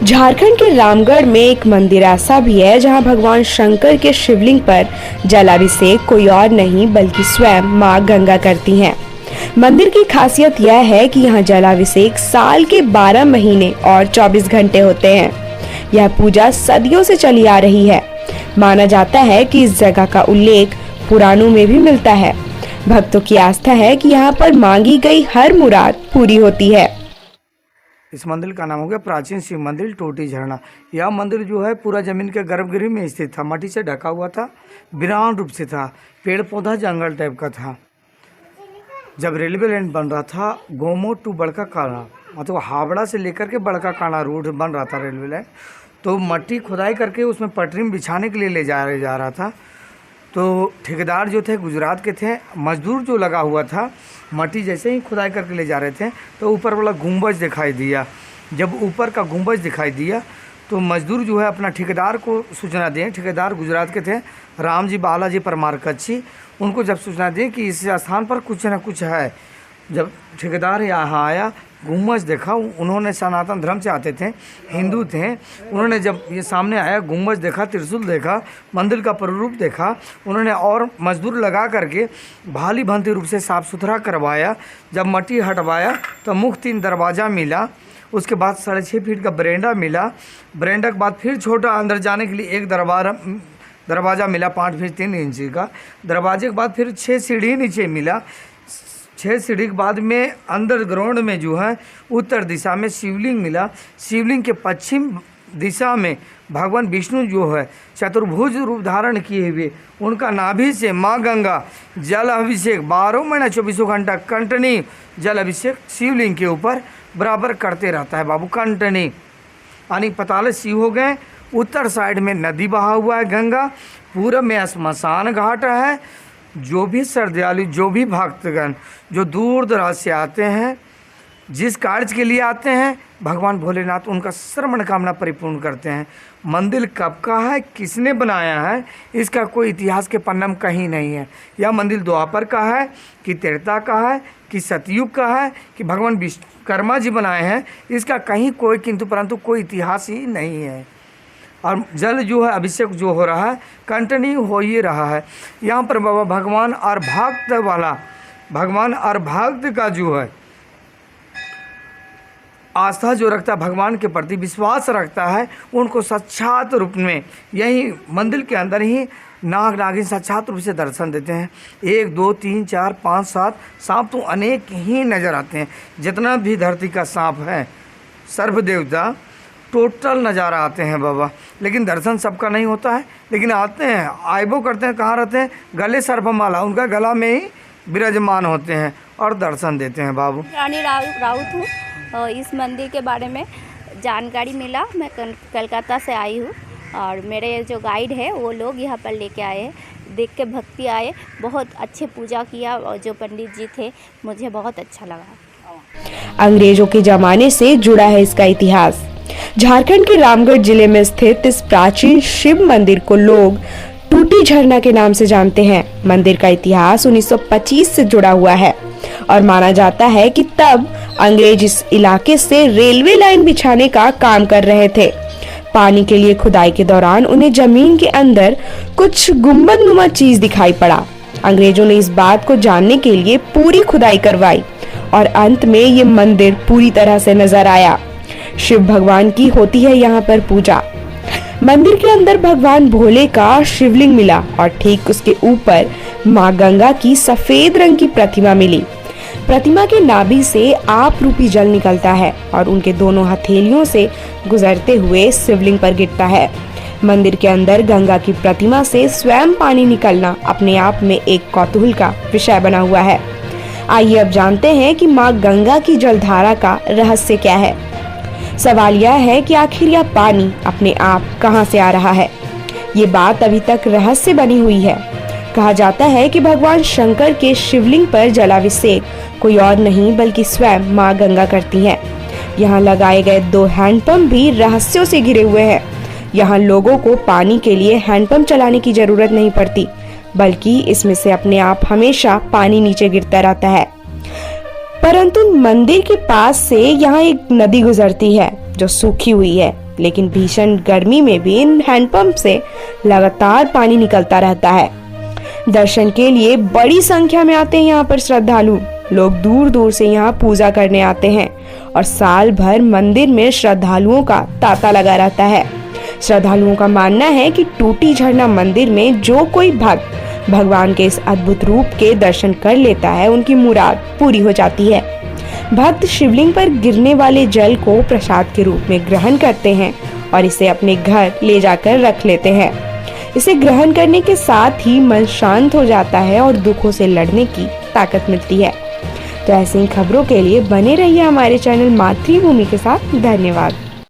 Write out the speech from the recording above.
झारखंड के रामगढ़ में एक मंदिर ऐसा भी है जहां भगवान शंकर के शिवलिंग पर जलाभिषेक कोई और नहीं बल्कि स्वयं मां गंगा करती हैं। मंदिर की खासियत यह है कि यहां जलाभिषेक साल के 12 महीने और 24 घंटे होते हैं। यह पूजा सदियों से चली आ रही है। माना जाता है कि इस जगह का उल्लेख पुराणों में भी मिलता है। भक्तों की आस्था है कि यहाँ पर मांगी गई हर मुराद पूरी होती है। इस मंदिर का नाम हो गया प्राचीन शिव मंदिर टोटी झरना। यह मंदिर जो है पूरा जमीन के गर्भगृह में स्थित था, मट्टी से ढका हुआ था, वीरान रूप से था, पेड़ पौधा जंगल टाइप का था। जब रेलवे लाइन बन रहा था गोमो टू बड़का काना, मतलब हावड़ा से लेकर के बड़का काना रोड बन रहा था रेलवे लाइन, तो मट्टी खुदाई करके उसमें पटरी में बिछाने के लिए ले जा रहा था। तो ठेकेदार जो थे गुजरात के थे, मजदूर जो लगा हुआ था, मट्टी जैसे ही खुदाई करके ले जा रहे थे तो ऊपर वाला गुंबज दिखाई दिया। जब ऊपर का गुंबज दिखाई दिया तो मजदूर जो है अपना ठेकेदार को सूचना दें। ठेकेदार गुजरात के थे, राम जी बालाजी परमार कच्छी। उनको जब सूचना दें कि इस स्थान पर कुछ न कुछ है, जब ठेकेदार यहाँ आया, गुम्बज देखा, उन्होंने सनातन धर्म से आते थे, हिंदू थे, उन्होंने जब ये सामने आया गुम्बज देखा, त्रिशूल देखा, मंदिर का प्ररूप देखा, उन्होंने और मजदूर लगा करके भाली भांति रूप से साफ़ सुथरा करवाया। जब मट्टी हटवाया तो मुख्य 3 दरवाज़ा मिला, उसके बाद 6.5 फीट का बरेंडा मिला। बरेंडा के बाद फिर छोटा अंदर जाने के लिए एक दरवाज़ा मिला 5 फीट 3 इंच का। दरवाजे के बाद फिर 6 सीढ़ी नीचे मिला। 6 सीढ़ी के बाद में अंडरग्राउंड में जो है उत्तर दिशा में शिवलिंग मिला। शिवलिंग के पश्चिम दिशा में भगवान विष्णु जो है चतुर्भुज रूप धारण किए हुए, उनका नाभि से माँ गंगा जल अभिषेक 12 महीना 24 घंटा कंटिन्यू जल अभिषेक शिवलिंग के ऊपर बराबर करते रहता है बाबू, कंटिन्यू। यानी 45 शिव हो गए। उत्तर साइड में नदी बहा हुआ है गंगा, पूरब में श्मशान घाट है। जो भी श्रद्धालु, जो भी भक्तगण जो दूर दराज से आते हैं, जिस कार्य के लिए आते हैं, भगवान भोलेनाथ उनका सर्व मनोकामना परिपूर्ण करते हैं। मंदिर कब का है, किसने बनाया है, इसका कोई इतिहास के पन्ना में कहीं नहीं है। यह मंदिर द्वापर का है कि त्रेता का है कि सतयुग का है कि भगवान विश्वकर्मा जी बनाए हैं, इसका कहीं कोई किंतु परंतु कोई इतिहास ही नहीं है। और जल जो है अभिषेक जो हो रहा है कंटिन्यू हो ही रहा है। यहाँ पर बाबा भगवान और भक्त का जो है आस्था जो रखता है, भगवान के प्रति विश्वास रखता है, उनको साक्षात रूप में यही मंदिर के अंदर ही नाग नागिन साक्षात रूप से दर्शन देते हैं। 1 2 3 4 5 7 सांप तो अनेक ही नज़र आते हैं। जितना भी धरती का सांप है, सर्व देवता टोटल नज़ारा आते हैं बाबा। लेकिन दर्शन सबका नहीं होता है, लेकिन आते हैं, आयबो करते हैं। कहाँ रहते हैं? गले सर्पमाला उनका गला में ही विराजमान होते हैं और दर्शन देते हैं बाबू। रानी राउत हूँ। इस मंदिर के बारे में जानकारी मिला, मैं कलकत्ता से आई हूँ और मेरे जो गाइड है वो लोग यहाँ पर लेके आए हैं। देख के भक्ति आए, बहुत अच्छे पूजा किया और जो पंडित जी थे मुझे बहुत अच्छा लगा। अंग्रेजों के ज़माने से जुड़ा है इसका इतिहास। झारखंड के रामगढ़ जिले में स्थित इस प्राचीन शिव मंदिर को लोग टूटी झरना के नाम से जानते हैं। मंदिर का इतिहास 1925 से जुड़ा हुआ है और माना जाता है कि तब अंग्रेज इस इलाके से रेलवे लाइन बिछाने का काम कर रहे थे। पानी के लिए खुदाई के दौरान उन्हें जमीन के अंदर कुछ गुंबदनुमा चीज दिखाई पड़ा। अंग्रेजों ने इस बात को जानने के लिए पूरी खुदाई करवाई और अंत में ये मंदिर पूरी तरह से नजर आया। शिव भगवान की होती है यहाँ पर पूजा। मंदिर के अंदर भगवान भोले का शिवलिंग मिला और ठीक उसके ऊपर माँ गंगा की सफेद रंग की प्रतिमा मिली। प्रतिमा के नाभि से आप रूपी जल निकलता है और उनके दोनों हथेलियों से गुजरते हुए शिवलिंग पर गिरता है। मंदिर के अंदर गंगा की प्रतिमा से स्वयं पानी निकलना अपने आप में एक कौतूहल का विषय बना हुआ है। आइए अब जानते हैं कि माँ गंगा की जलधारा का रहस्य क्या है। सवाल यह है कि आखिर यह पानी अपने आप कहां से आ रहा है। ये बात अभी तक रहस्य बनी हुई है। कहा जाता है कि भगवान शंकर के शिवलिंग पर जलाभिषेक कोई और नहीं बल्कि स्वयं माँ गंगा करती हैं। यहाँ लगाए गए 2 हैंडपंप भी रहस्यों से घिरे हुए हैं। यहाँ लोगों को पानी के लिए हैंडपंप चलाने की जरूरत नहीं पड़ती, बल्कि इसमें से अपने आप हमेशा पानी नीचे गिरता रहता है। परंतु मंदिर के पास से यहाँ एक नदी गुजरती है जो सूखी हुई है। लेकिन भीषण गर्मी में भी इन हैंडपंप से लगातार पानी निकलता रहता है। दर्शन के लिए बड़ी संख्या में आते हैं यहाँ पर श्रद्धालु। लोग दूर दूर से यहाँ पूजा करने आते हैं और साल भर मंदिर में श्रद्धालुओं का तांता लगा रहता है। श्रद्धालुओं का मानना है कि टूटी झरना मंदिर में जो कोई भक्त भगवान के इस अद्भुत रूप के दर्शन कर लेता है, उनकी मुराद पूरी हो जाती है। भक्त शिवलिंग पर गिरने वाले जल को प्रसाद के रूप में ग्रहण करते हैं और इसे अपने घर ले जाकर रख लेते हैं। इसे ग्रहण करने के साथ ही मन शांत हो जाता है और दुखों से लड़ने की ताकत मिलती है। तो ऐसी ही खबरों के लिए बने रहिए हमारे चैनल मातृभूमि के साथ। धन्यवाद।